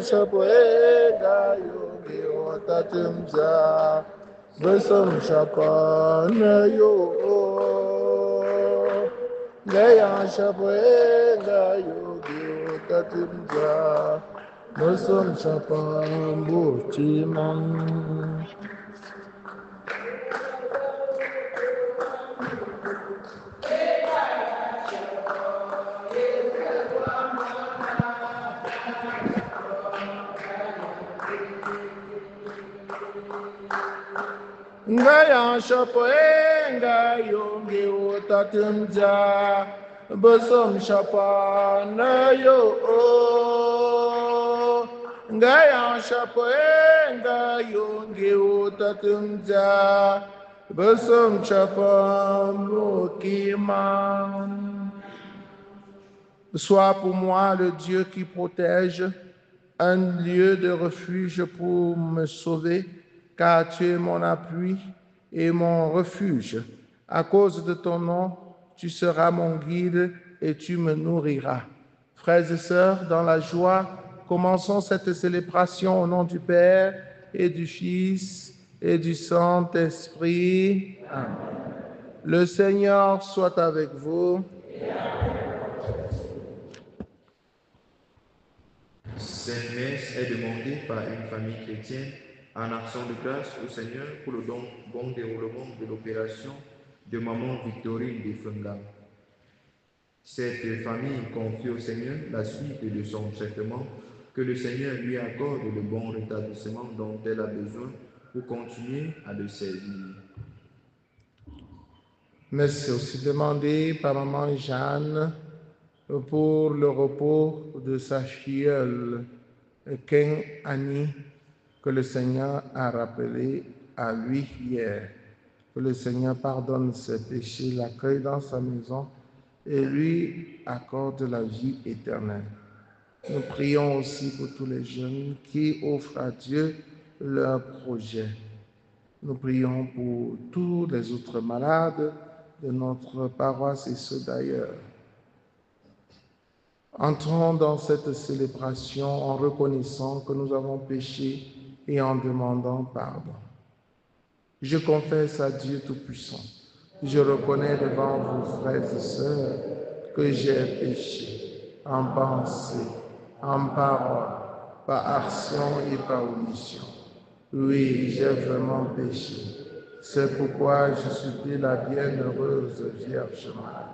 Shapoega yogi otatumza Besum Shapana yo Gaya Shapoega yogi otatumza Besum Shapan Buchiman. Ngaya shapoenga yonge utatumja Bosom shapana yo Ngaya shapoenga yonge utatumja Bosom shapan mokiman. Sois pour moi le Dieu qui protège, un lieu de refuge pour me sauver, car tu es mon appui et mon refuge. À cause de ton nom, tu seras mon guide et tu me nourriras. Frères et sœurs, dans la joie, commençons cette célébration au nom du Père et du Fils et du Saint-Esprit. Amen. Le Seigneur soit avec vous. Cette messe est demandée par une famille chrétienne en action de grâce au Seigneur pour le bon déroulement de l'opération de Maman Victorine de Funga. Cette famille confie au Seigneur la suite de son traitement, que le Seigneur lui accorde le bon rétablissement dont elle a besoin pour continuer à le servir. Mais c'est aussi demandé par Maman Jeanne pour le repos de sa filleule, Ken Annie, que le Seigneur a rappelé à lui hier. Que le Seigneur pardonne ses péchés, l'accueille dans sa maison et lui accorde la vie éternelle. Nous prions aussi pour tous les jeunes qui offrent à Dieu leurs projets. Nous prions pour tous les autres malades de notre paroisse et ceux d'ailleurs. Entrons dans cette célébration en reconnaissant que nous avons péché et en demandant pardon. Je confesse à Dieu Tout-Puissant. Je reconnais devant vous, frères et sœurs, que j'ai péché en pensée, en parole, par action et par omission. Oui, j'ai vraiment péché. C'est pourquoi je supplie la bienheureuse Vierge Marie,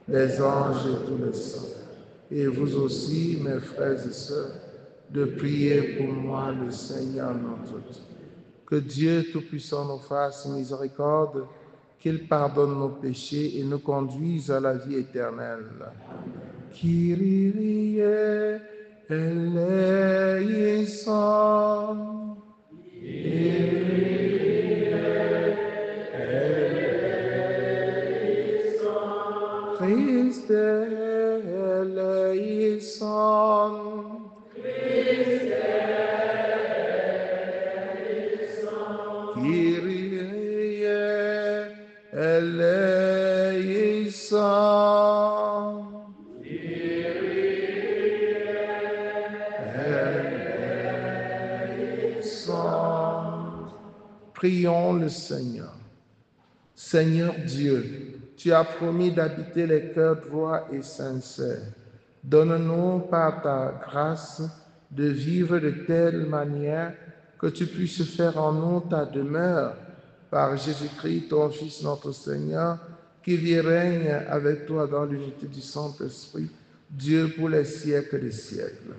les anges et tous les saints, et vous aussi, mes frères et sœurs, de prier pour moi le Seigneur notre Dieu. Que Dieu Tout-Puissant nous fasse miséricorde, qu'il pardonne nos péchés et nous conduise à la vie éternelle. Kyrie eleison. Christe eleison. Kyrie eleison. Prions le Seigneur. Seigneur Dieu, tu as promis d'habiter les cœurs droits et sincères. Donne-nous par ta grâce de vivre de telle manière que tu puisses faire en nous ta demeure par Jésus-Christ, ton Fils, notre Seigneur, qui vit et règne avec toi dans l'unité du Saint-Esprit, Dieu pour les siècles des siècles.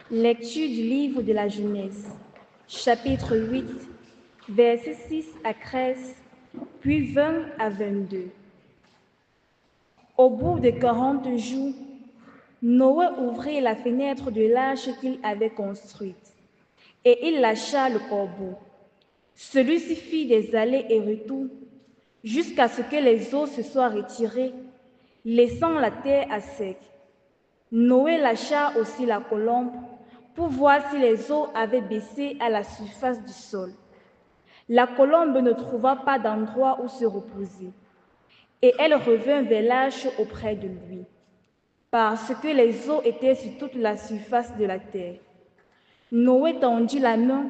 Lecture du livre de la Genèse, chapitre 8, versets 6 à 13, puis 20 à 22. Au bout de 40 jours, Noé ouvrit la fenêtre de l'arche qu'il avait construite, et il lâcha le corbeau. Celui-ci fit des allers et retours, jusqu'à ce que les eaux se soient retirées, laissant la terre à sec. Noé lâcha aussi la colombe pour voir si les eaux avaient baissé à la surface du sol. La colombe ne trouva pas d'endroit où se reposer, et elle revint vers l'arche auprès de lui, parce que les eaux étaient sur toute la surface de la terre. Noé tendit la main,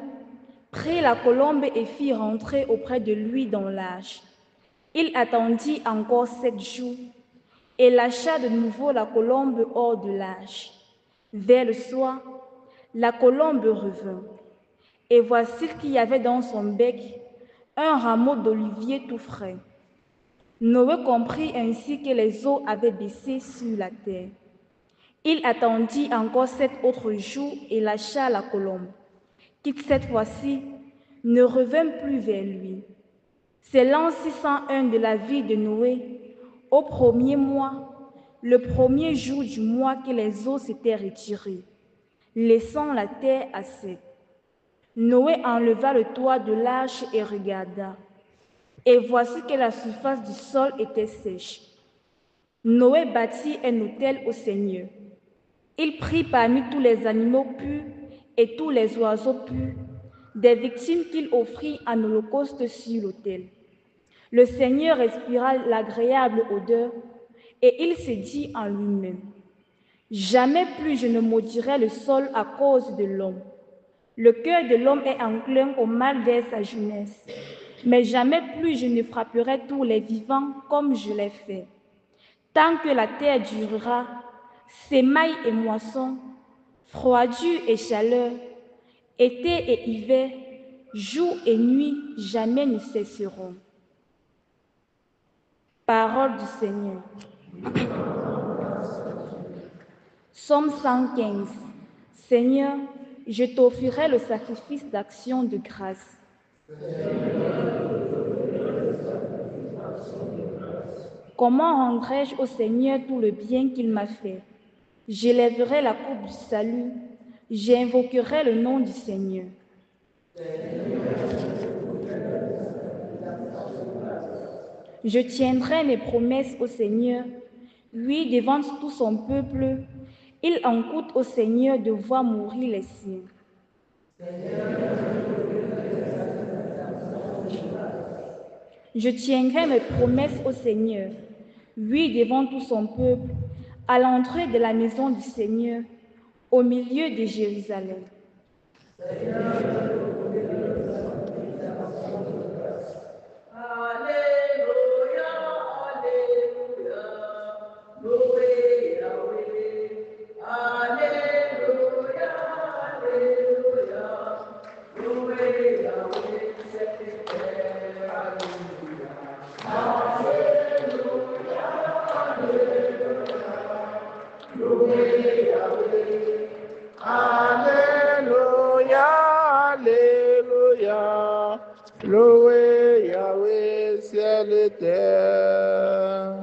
prit la colombe et fit rentrer auprès de lui dans l'arche. Il attendit encore 7 jours et lâcha de nouveau la colombe hors de l'arche. Vers le soir, la colombe revint, et voici qu'il y avait dans son bec un rameau d'olivier tout frais. Noé comprit ainsi que les eaux avaient baissé sur la terre. Il attendit encore 7 autres jours et lâcha la colombe, qui cette fois-ci ne revint plus vers lui. C'est l'an 601 de la vie de Noé, au premier mois, le premier jour du mois que les eaux s'étaient retirées, laissant la terre à sec. Noé enleva le toit de l'arche et regarda, et voici que la surface du sol était sèche. Noé bâtit un autel au Seigneur. Il prit parmi tous les animaux purs et tous les oiseaux purs des victimes qu'il offrit en holocauste sur l'autel. Le Seigneur respira l'agréable odeur et il se dit en lui-même: jamais plus je ne maudirai le sol à cause de l'homme. Le cœur de l'homme est enclin au mal dès sa jeunesse, mais jamais plus je ne frapperai tous les vivants comme je l'ai fait. Tant que la terre durera, semailles et moissons, froidure et chaleur, été et hiver, jour et nuit, jamais ne cesseront. Parole du Seigneur. Psaume 115. Seigneur, je t'offrirai le sacrifice d'action de grâce. Comment rendrai-je au Seigneur tout le bien qu'il m'a fait? J'élèverai la coupe du salut, j'invoquerai le nom du Seigneur. Je tiendrai mes promesses au Seigneur, lui devant tout son peuple. Il en coûte au Seigneur de voir mourir les siens. Je tiendrai mes promesses au Seigneur, lui devant tout son peuple, à l'entrée de la maison du Seigneur, au milieu de Jérusalem. Alléluia, Alléluia, loué Yahweh, ciel et terre.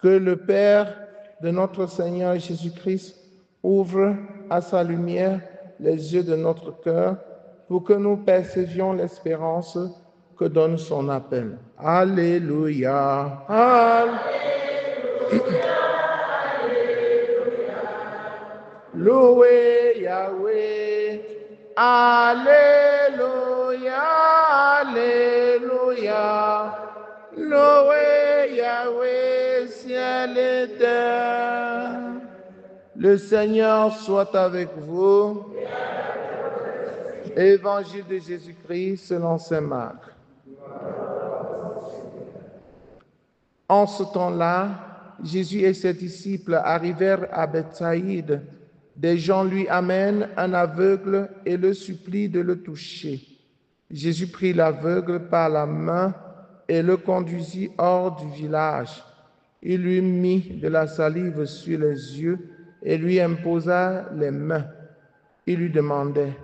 Que le Père de notre Seigneur Jésus-Christ ouvre à sa lumière les yeux de notre cœur pour que nous percevions l'espérance que donne son appel. Alléluia. Loué Yahweh, Alléluia, Alléluia, loué Yahweh, ciel et terre. Le Seigneur soit avec vous. Évangile de Jésus-Christ selon saint Marc. En ce temps-là, Jésus et ses disciples arrivèrent à Bethsaïde. Des gens lui amènent un aveugle et le supplient de le toucher. Jésus prit l'aveugle par la main et le conduisit hors du village. Il lui mit de la salive sur les yeux et lui imposa les mains. Il lui demandait: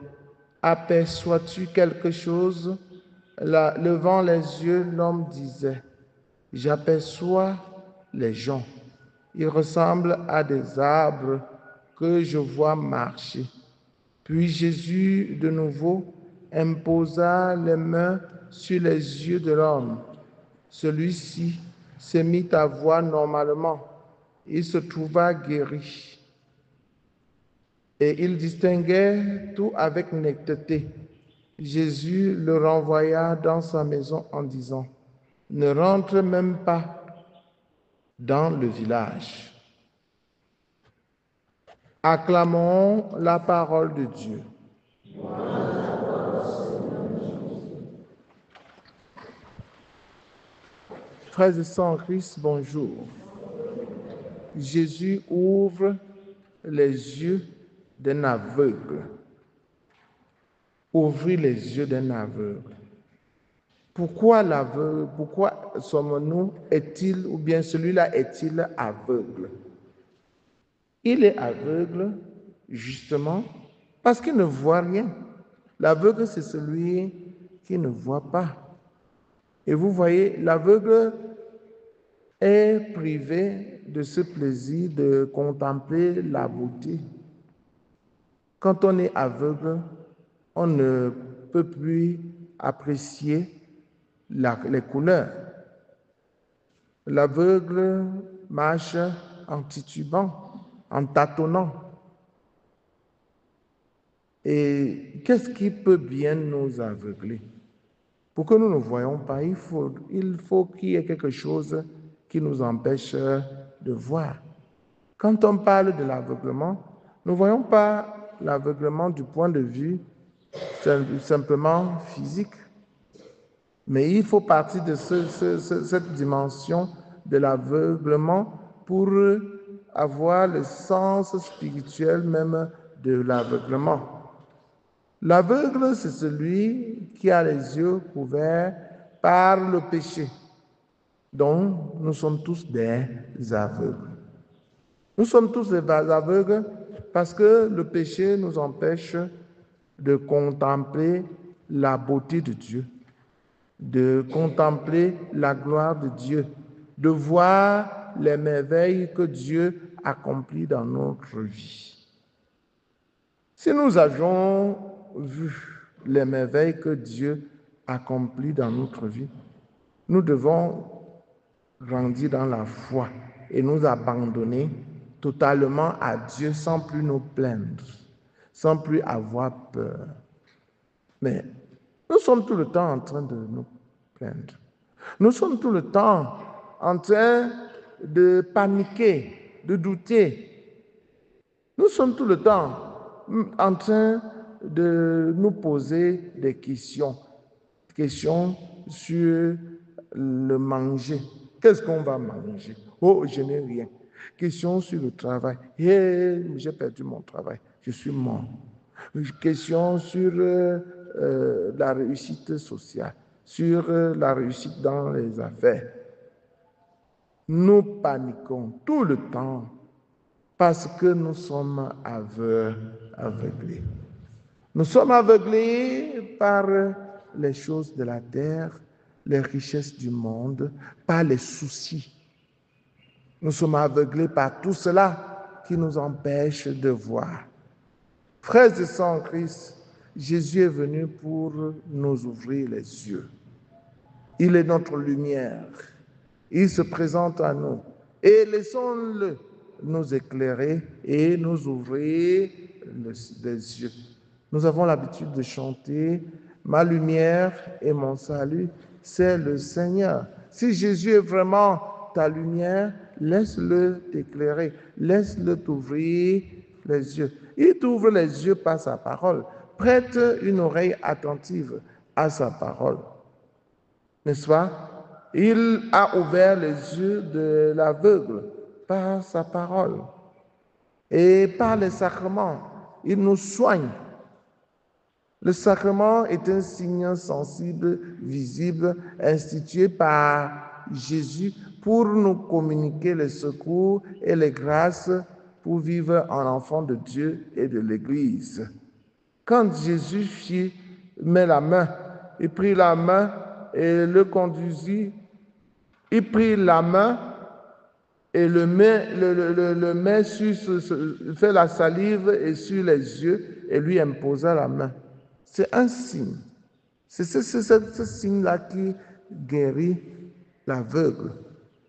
aperçois-tu quelque chose? Levant les yeux, l'homme disait: j'aperçois les gens. Ils ressemblent à des arbres que je vois marcher. Puis Jésus, de nouveau, imposa les mains sur les yeux de l'homme. Celui-ci se mit à voir normalement. il se trouva guéri. Et il distinguait tout avec netteté. Jésus le renvoya dans sa maison en disant, « Ne rentre même pas dans le village. » Acclamons la parole de Dieu. Frères et sœurs en Christ, bonjour. Jésus ouvre les yeux d'un aveugle. Ouvrir les yeux d'un aveugle. Pourquoi l'aveugle? Pourquoi sommes-nous, est-il, ou bien celui-là est-il aveugle? Il est aveugle, justement, parce qu'il ne voit rien. L'aveugle, c'est celui qui ne voit pas. Et vous voyez, l'aveugle est privé de ce plaisir de contempler la beauté. Quand on est aveugle, on ne peut plus apprécier les couleurs. L'aveugle marche en titubant, en tâtonnant. Et qu'est-ce qui peut bien nous aveugler? Pour que nous ne voyions pas, il faut qu'il y ait quelque chose qui nous empêche de voir. Quand on parle de l'aveuglement, nous ne voyons pas l'aveuglement du point de vue simplement physique, mais il faut partir de cette dimension de l'aveuglement pour avoir le sens spirituel même de l'aveuglement. L'aveugle, c'est celui qui a les yeux couverts par le péché. Donc, nous sommes tous des aveugles. Nous sommes tous des aveugles parce que le péché nous empêche de contempler la beauté de Dieu, de contempler la gloire de Dieu, de voir les merveilles que Dieu accomplit dans notre vie. Si nous avions vu les merveilles que Dieu accomplit dans notre vie, nous devons grandir dans la foi et nous abandonner totalement à Dieu sans plus nous plaindre, sans plus avoir peur. Mais nous sommes tout le temps en train de nous plaindre. Nous sommes tout le temps en train de paniquer, de douter. Nous sommes tout le temps en train de nous poser des questions sur le manger. Qu'est-ce qu'on va manger? Oh, je n'ai rien. Question sur le travail. Hey, j'ai perdu mon travail. Je suis mort. Question sur la réussite sociale, sur la réussite dans les affaires. Nous paniquons tout le temps parce que nous sommes aveuglés. Nous sommes aveuglés par les choses de la terre, les richesses du monde, par les soucis. Nous sommes aveuglés par tout cela qui nous empêche de voir. Frères et sœurs en Christ, Jésus est venu pour nous ouvrir les yeux. Il est notre lumière. Il se présente à nous. Et laissons-le nous éclairer et nous ouvrir les yeux. Nous avons l'habitude de chanter « Ma lumière et mon salut, c'est le Seigneur ». Si Jésus est vraiment ta lumière, laisse-le t'éclairer, laisse-le t'ouvrir les yeux. Il t'ouvre les yeux par sa parole. Prête une oreille attentive à sa parole. N'est-ce pas? Il a ouvert les yeux de l'aveugle par sa parole. Et par les sacrements, il nous soigne. Le sacrement est un signe sensible, visible, institué par Jésus pour nous communiquer les secours et les grâces pour vivre en enfant de Dieu et de l'Église. Quand Jésus met la main, il prit la main et le conduisit, il prit la main et le met fait la salive et sur les yeux et lui imposa la main. C'est un signe. C'est ce signe-là qui guérit l'aveugle.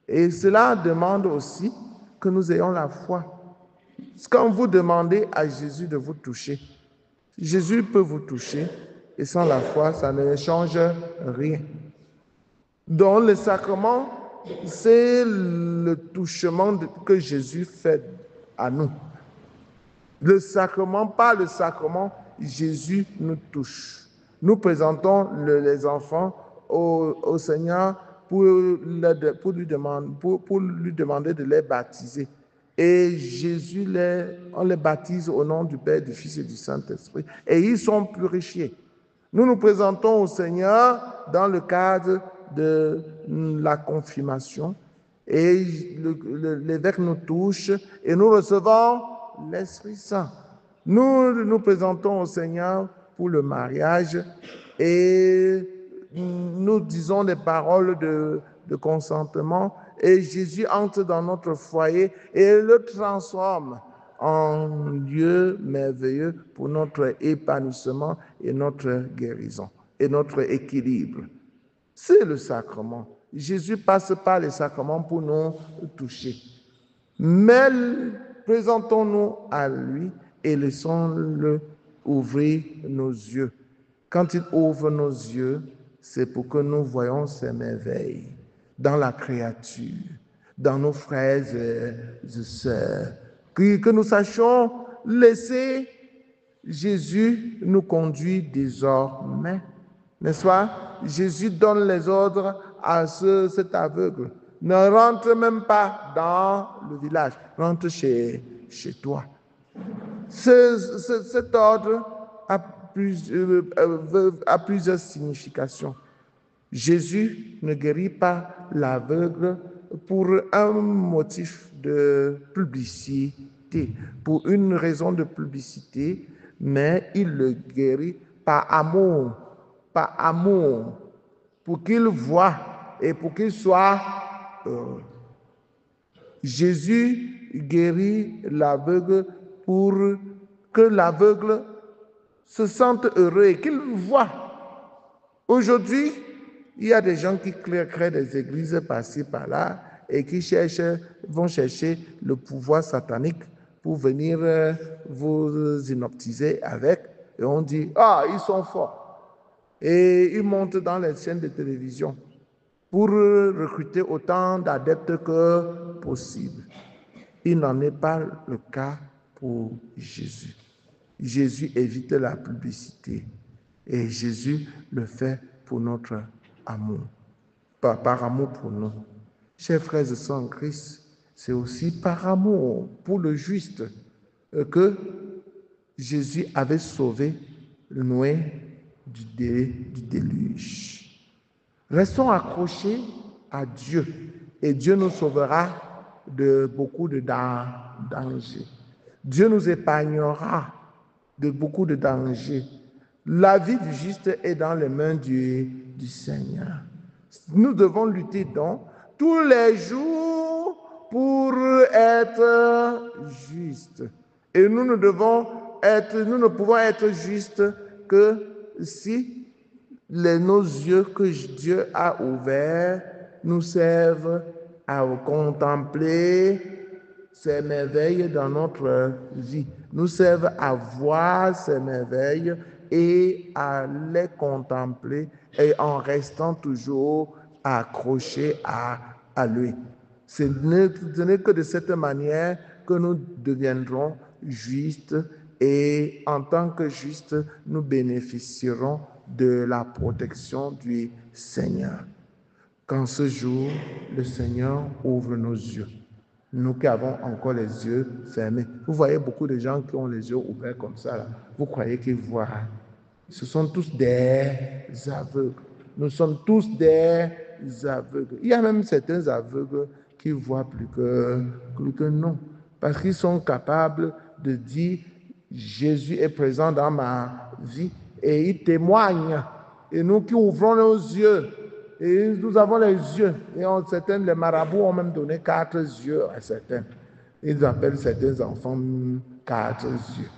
Et cela demande aussi que nous ayons la foi. Quand vous demandez à Jésus de vous toucher, Jésus peut vous toucher et sans la foi, ça ne change rien. Donc le sacrement, c'est le touchement que Jésus fait à nous. Le sacrement, par le sacrement, Jésus nous touche. Nous présentons les enfants au Seigneur pour lui demander de les baptiser. Et Jésus, on les baptise au nom du Père, du Fils et du Saint-Esprit. Et ils sont purifiés. Nous nous présentons au Seigneur dans le cadre de la confirmation. Et l'évêque nous touche et nous recevons l'Esprit Saint. Nous nous présentons au Seigneur pour le mariage et nous disons des paroles de consentement et Jésus entre dans notre foyer et le transforme en lieu merveilleux pour notre épanouissement et notre guérison et notre équilibre. C'est le sacrement. Jésus passe par les sacrements pour nous toucher. Mais présentons-nous à lui et laissons-le ouvrir nos yeux. Quand il ouvre nos yeux, c'est pour que nous voyions ses merveilles dans la créature, dans nos frères et sœurs, que nous sachions laisser Jésus nous conduire désormais. N'est-ce pas? Jésus donne les ordres à cet aveugle. Ne rentre même pas dans le village, rentre chez toi. Cet ordre a plusieurs significations. Jésus ne guérit pas l'aveugle pour un motif de publicité, pour une raison de publicité, mais il le guérit par amour, pour qu'il voie et pour qu'il soit heureux. Jésus guérit l'aveugle pour que l'aveugle se sente heureux et qu'il voie. Aujourd'hui, il y a des gens qui créent des églises par-ci, par-là et qui vont chercher le pouvoir satanique pour venir vous inoptiser avec. Et on dit, ils sont forts. Et ils montent dans les chaînes de télévision pour recruter autant d'adeptes que possible. Il n'en est pas le cas pour Jésus. Jésus évite la publicité et Jésus le fait pour notre amour, par amour pour nous. Chers frères et sœurs en Christ, c'est aussi par amour pour le juste que Jésus avait sauvé Noé du déluge. Restons accrochés à Dieu et Dieu nous sauvera de beaucoup de dangers. Dieu nous épargnera de beaucoup de dangers. La vie du juste est dans les mains du Seigneur. Nous devons lutter donc tous les jours pour être justes. Et nous ne pouvons être justes que si nos yeux que Dieu a ouverts nous servent à contempler ces merveilles dans notre vie, nous servent à voir ces merveilles et à les contempler et en restant toujours accrochés à lui. Ce n'est que de cette manière que nous deviendrons justes et en tant que justes, nous bénéficierons de la protection du Seigneur. Qu'en ce jour, le Seigneur ouvre nos yeux. Nous qui avons encore les yeux fermés. Vous voyez beaucoup de gens qui ont les yeux ouverts comme ça, là. Vous croyez qu'ils voient. Ce sont tous des aveugles. Nous sommes tous des aveugles. Il y a même certains aveugles qui voient plus que nous. Parce qu'ils sont capables de dire Jésus est présent dans ma vie et il témoigne. Et nous qui ouvrons nos yeux, et nous avons les yeux, et certains, les marabouts ont même donné 4 yeux à certains. Ils appellent certains enfants 4 yeux.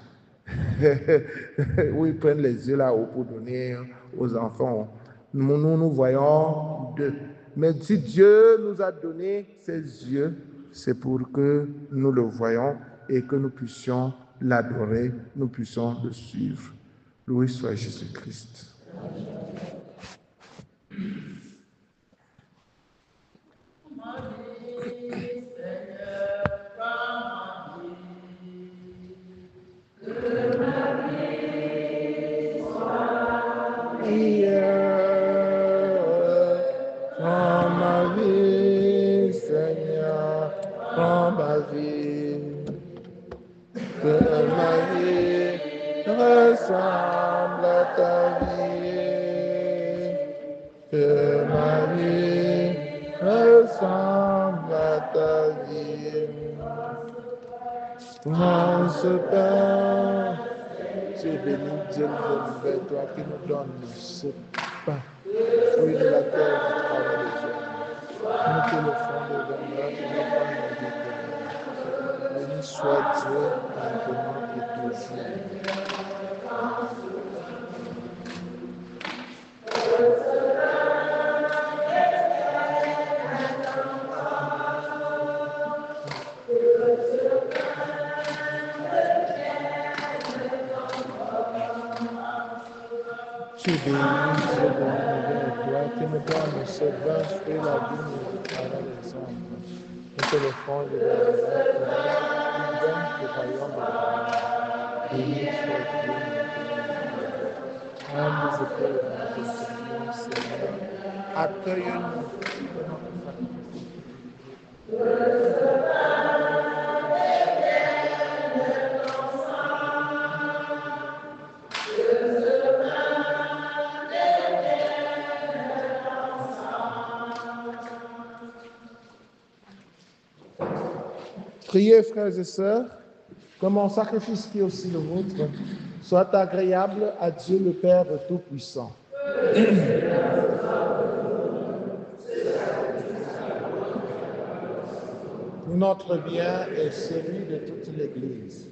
Où ils prennent les yeux là-haut pour donner aux enfants. Nous voyons 2. Mais si Dieu nous a donné ces yeux, C'est pour que nous le voyions et que nous puissions l'adorer, nous puissions le suivre. Loué soit Jésus-Christ. Prends ma vie, Seigneur, prends ma vie. Que ma vie ressemble à ta vie. Que ma vie ressemble à ta vie. Prends ce pain. Tu es béni, Dieu nous vers toi qui nous donne ce pain, fruit de la terre du travail des hommes. Nous te le fond de vendeur et non pas nos découvertes. Béni soit Dieu maintenant et toujours. Tu es béni, Dieu de l'univers et toi qui nous donne ce vin, fruit la vigne du travail des hommes. Nous te le fond de vendeur et nous donne le royaume de Dieu. Béni soit Dieu maintenant. Âmes et pauvres, nous te prions, Seigneur. Accueille-nous dans notre sacrifice. Priez, frères et sœurs, que mon sacrifice qui est aussi le vôtre soit agréable à Dieu le Père Tout-Puissant. Notre bien est celui de toute l'Église.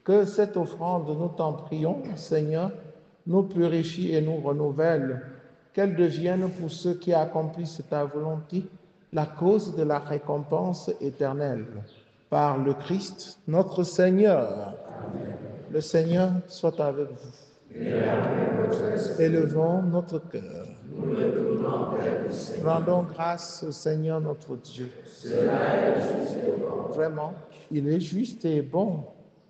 Que cette offrande, nous t'en prions, Seigneur, nous purifie et nous renouvelle, qu'elle devienne pour ceux qui accomplissent ta volonté la cause de la récompense éternelle. Par le Christ, notre Seigneur. Le Seigneur soit avec vous. Élevons notre cœur. Rendons grâce au Seigneur notre Dieu. Vraiment, il est juste et bon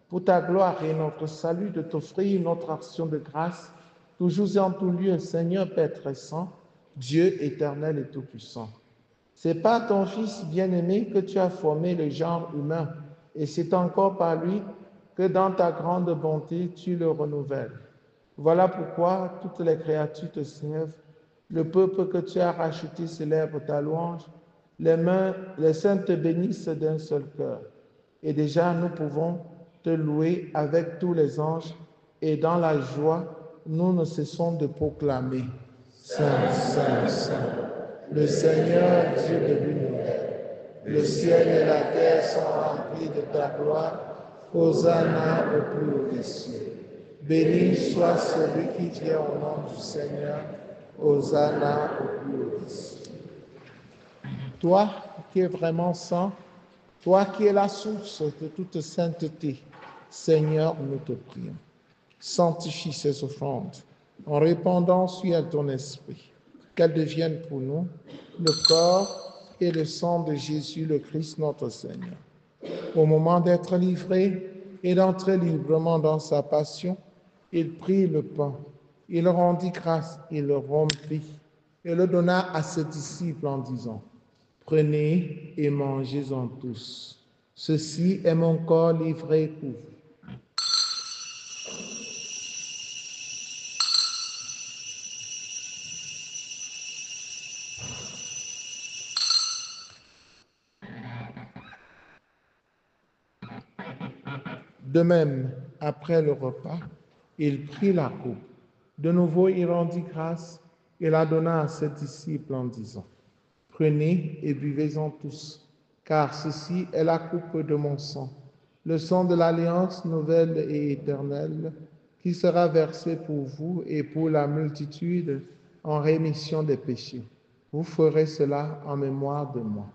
pour ta gloire et notre salut de t'offrir notre action de grâce, toujours et en tout lieu, Seigneur Père très saint, Dieu éternel et tout-puissant. C'est par ton Fils bien-aimé que tu as formé le genre humain, et c'est encore par lui que dans ta grande bonté, tu le renouvelles. Voilà pourquoi toutes les créatures te servent, le peuple que tu as racheté célèbre ta louange, les saints te bénissent d'un seul cœur. Et déjà, nous pouvons te louer avec tous les anges, et dans la joie, nous ne cessons de proclamer « Saint, Saint, Saint ». Le Seigneur, Dieu de l'univers, le ciel et la terre sont remplis de ta gloire. Hosanna au plus haut des cieux. Béni soit celui qui vient au nom du Seigneur. Hosanna au plus haut des cieux. Toi qui es vraiment saint, toi qui es la source de toute sainteté, Seigneur, nous te prions. Sanctifie ces offrandes en répandant sur elles ton esprit, qu'elles deviennent pour nous le corps et le sang de Jésus le Christ notre Seigneur. Au moment d'être livré et d'entrer librement dans sa passion, il prit le pain, il rendit grâce, il le rompit et le donna à ses disciples en disant « Prenez et mangez-en tous. Ceci est mon corps livré pour vous. » De même, après le repas, il prit la coupe. De nouveau, il rendit grâce et la donna à ses disciples en disant « Prenez et buvez-en tous, car ceci est la coupe de mon sang, le sang de l'alliance nouvelle et éternelle, qui sera versé pour vous et pour la multitude en rémission des péchés. Vous ferez cela en mémoire de moi. »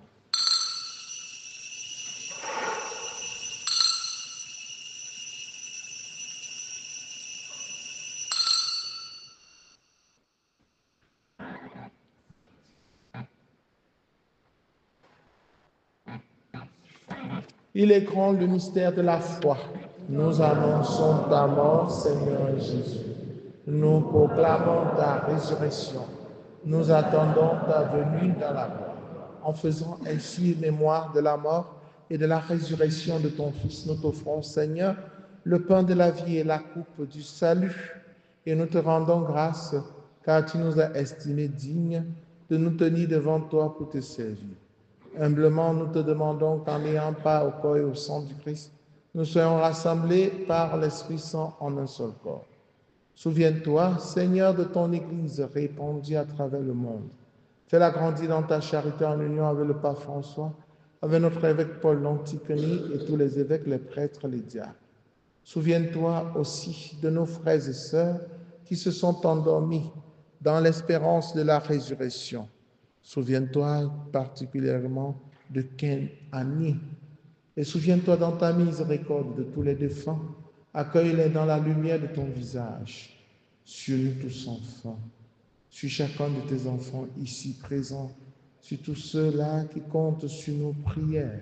Il est grand le mystère de la foi. Nous annonçons ta mort, Seigneur Jésus. Nous proclamons ta résurrection. Nous attendons ta venue dans la gloire. En faisant ainsi mémoire de la mort et de la résurrection de ton Fils, nous t'offrons, Seigneur, le pain de la vie et la coupe du salut. Et nous te rendons grâce, car tu nous as estimés dignes de nous tenir devant toi pour te servir. Humblement, nous te demandons qu'en n'ayant pas au corps et au sang du Christ, nous soyons rassemblés par l'Esprit Saint en un seul corps. Souviens-toi, Seigneur, de ton Église répandue à travers le monde. Fais-la grandir dans ta charité en union avec le pape François, avec notre évêque Paul l'Antiqueni et tous les évêques, les prêtres, les diacres. Souviens-toi aussi de nos frères et sœurs qui se sont endormis dans l'espérance de la résurrection. Souviens-toi particulièrement de Ken Annie. Et souviens-toi dans ta miséricorde de tous les défunts. Accueille-les dans la lumière de ton visage. Sur nous tous enfants, sur chacun de tes enfants ici présents, sur tous ceux-là qui comptent sur nos prières.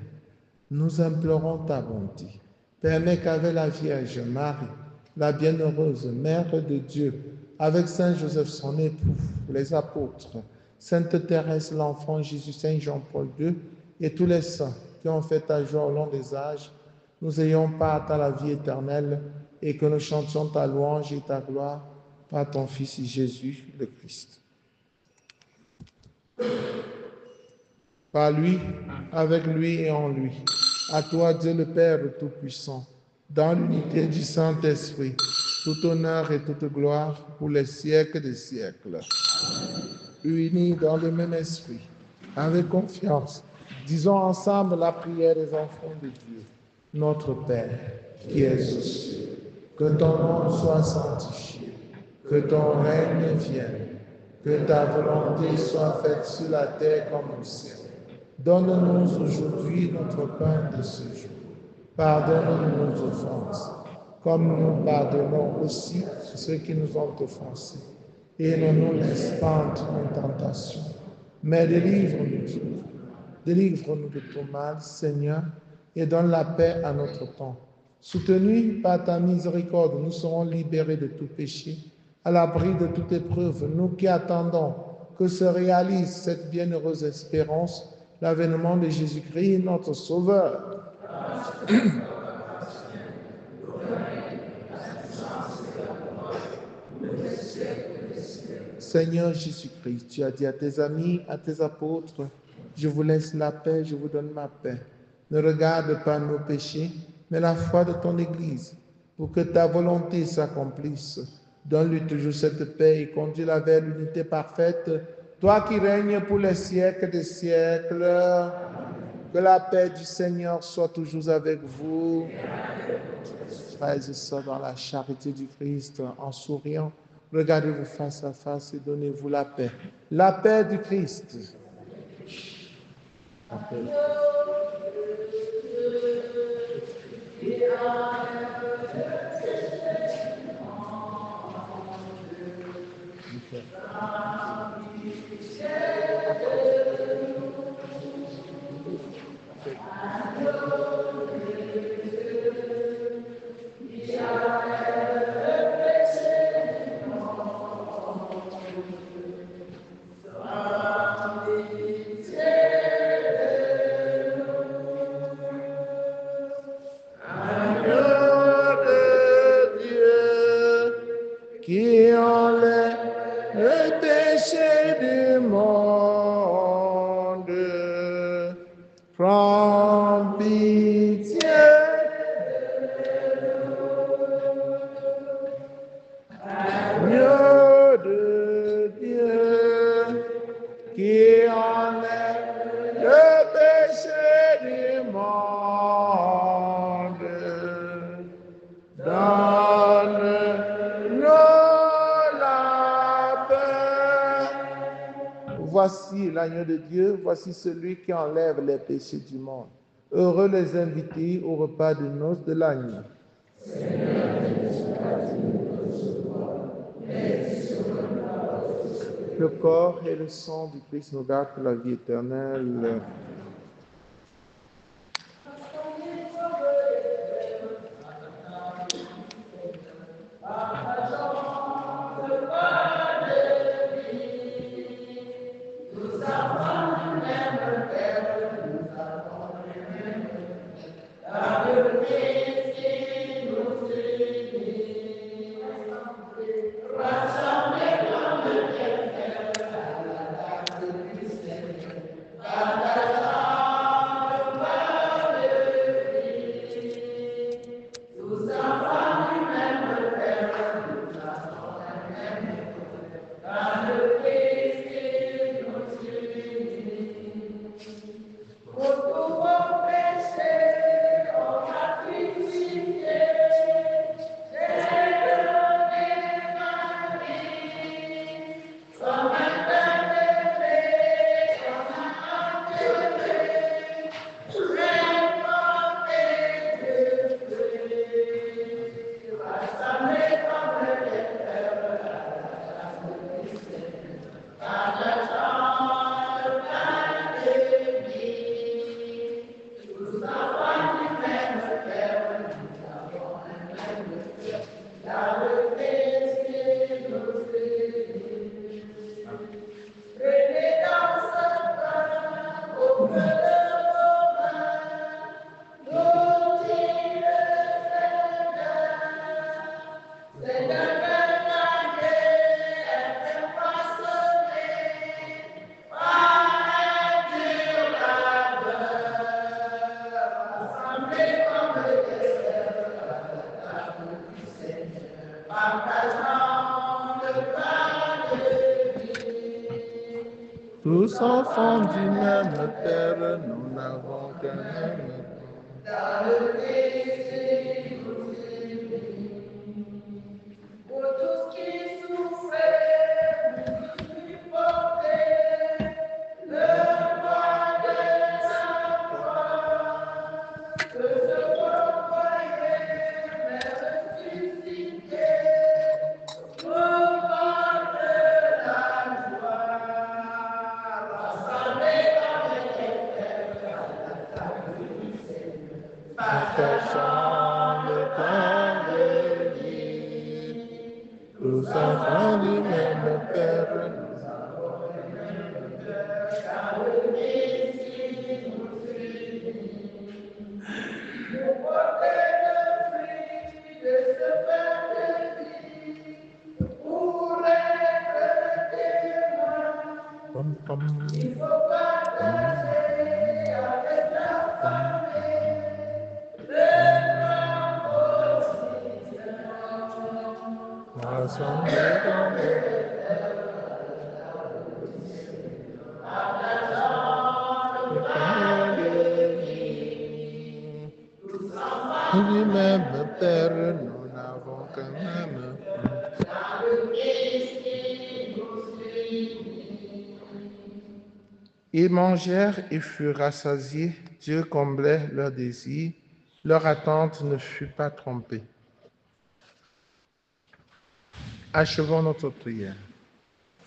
Nous implorons ta bonté. Permets qu'avec la Vierge Marie, la bienheureuse Mère de Dieu, avec Saint Joseph son époux, les apôtres, Sainte Thérèse, l'enfant Jésus, Saint Jean-Paul II et tous les saints qui ont fait ta joie au long des âges, nous ayons part à la vie éternelle et que nous chantions ta louange et ta gloire par ton Fils Jésus le Christ. Par lui, avec lui et en lui, à toi Dieu le Père Tout-Puissant, dans l'unité du Saint-Esprit, tout honneur et toute gloire pour les siècles des siècles. Unis dans le même esprit, avec confiance, disons ensemble la prière des enfants de Dieu. Notre Père, qui es aux cieux, que ton nom soit sanctifié, que ton règne vienne, que ta volonté soit faite sur la terre comme au ciel. Donne-nous aujourd'hui notre pain de ce jour. Pardonne-nous nos offenses, comme nous pardonnons aussi ceux qui nous ont offensés. Et ne nous laisse pas entrer en tentation, mais délivre-nous du mal. Délivre-nous de tout mal, Seigneur, et donne la paix à notre temps. Soutenus par ta miséricorde, nous serons libérés de tout péché, à l'abri de toute épreuve, nous qui attendons que se réalise cette bienheureuse espérance, l'avènement de Jésus-Christ, notre Sauveur. Seigneur Jésus-Christ, tu as dit à tes amis, à tes apôtres, je vous laisse la paix, je vous donne ma paix. Ne regarde pas nos péchés, mais la foi de ton Église, pour que ta volonté s'accomplisse. Donne-lui toujours cette paix et conduis-la vers l'unité parfaite, toi qui règnes pour les siècles des siècles. Que la paix du Seigneur soit toujours avec vous. Frères et sœurs, dans la charité du Christ, en souriant, regardez-vous face à face et donnez-vous la paix. La paix du Christ. La paix. Qui enlève le péché du monde, prends pitié. Agneau de Dieu, qui enlève le péché du monde, donne-nous la paix. Voici l'agneau de Dieu, voici celui qui enlève les péchés du monde. Heureux les invités au repas de noces de l'agneau. Le corps et le sang du Christ nous gardent pour la vie éternelle. Tous enfants du même Père, nous n'avons qu'un même Père. Pour tous qui souffraient, vous supportez le poids de sa croix. Que ce corps croyait, mais ressuscité, nous porte la joie. Rassemblés avec les frères à la table du Seigneur, Partageant le pain de vie, tous enfants du même Père, nous avons le même Père, car le Messie nous unit. nous portez le fruit de ce pain de vie pour être témoins. Il faut partager avec la famille le pain quotidien. Rassemblés dans le pain de vie, du même Père, nous n'avons qu'un même Père. Ils mangèrent et furent rassasiés. Dieu comblait leurs désirs. Leur attente ne fut pas trompée. Achevons notre prière.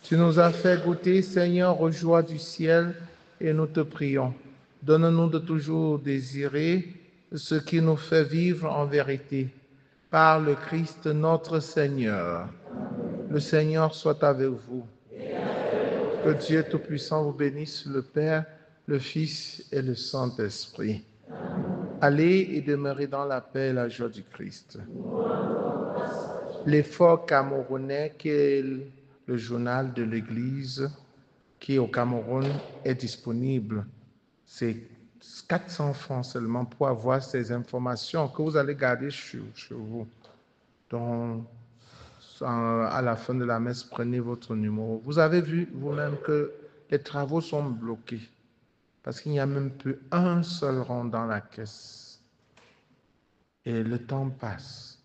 Tu nous as fait goûter, Seigneur, aux joies du ciel, et nous te prions. Donne-nous de toujours désirer ce qui nous fait vivre en vérité. Par le Christ notre Seigneur. Le Seigneur soit avec vous. Que Dieu Tout-Puissant vous bénisse, le Père, le Fils et le Saint-Esprit. Allez et demeurez dans la paix et la joie du Christ. L'effort camerounais, qui est le journal de l'Église, qui au Cameroun est disponible. C'est 400 francs seulement pour avoir ces informations que vous allez garder chez vous. Donc, à la fin de la messe, prenez votre numéro. Vous avez vu vous-même que les travaux sont bloqués parce qu'il n'y a même plus un seul rond dans la caisse. Et le temps passe.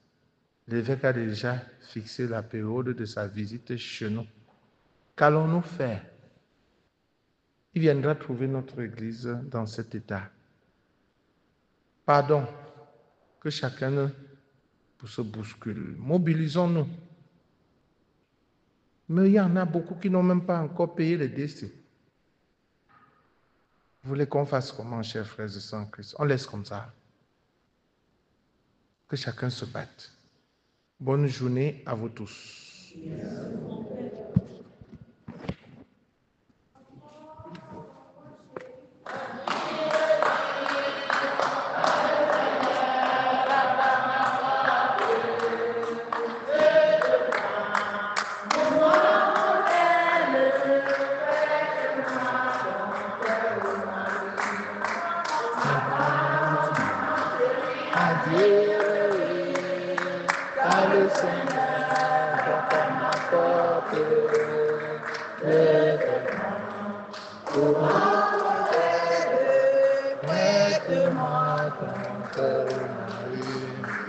L'évêque a déjà fixé la période de sa visite chez nous. Qu'allons-nous faire? Il viendra trouver notre Église dans cet état. Pardon, que chacun se bouscule. Mobilisons-nous. Mais il y en a beaucoup qui n'ont même pas encore payé les décès. Vous voulez qu'on fasse comment, chers frères et sœurs en Christ? On laisse comme ça. Que chacun se batte. Bonne journée à vous tous. Adieu. le Seigneur va m'apporter les vêtements pour m'aider. Mets-moi ton cœur, Marie.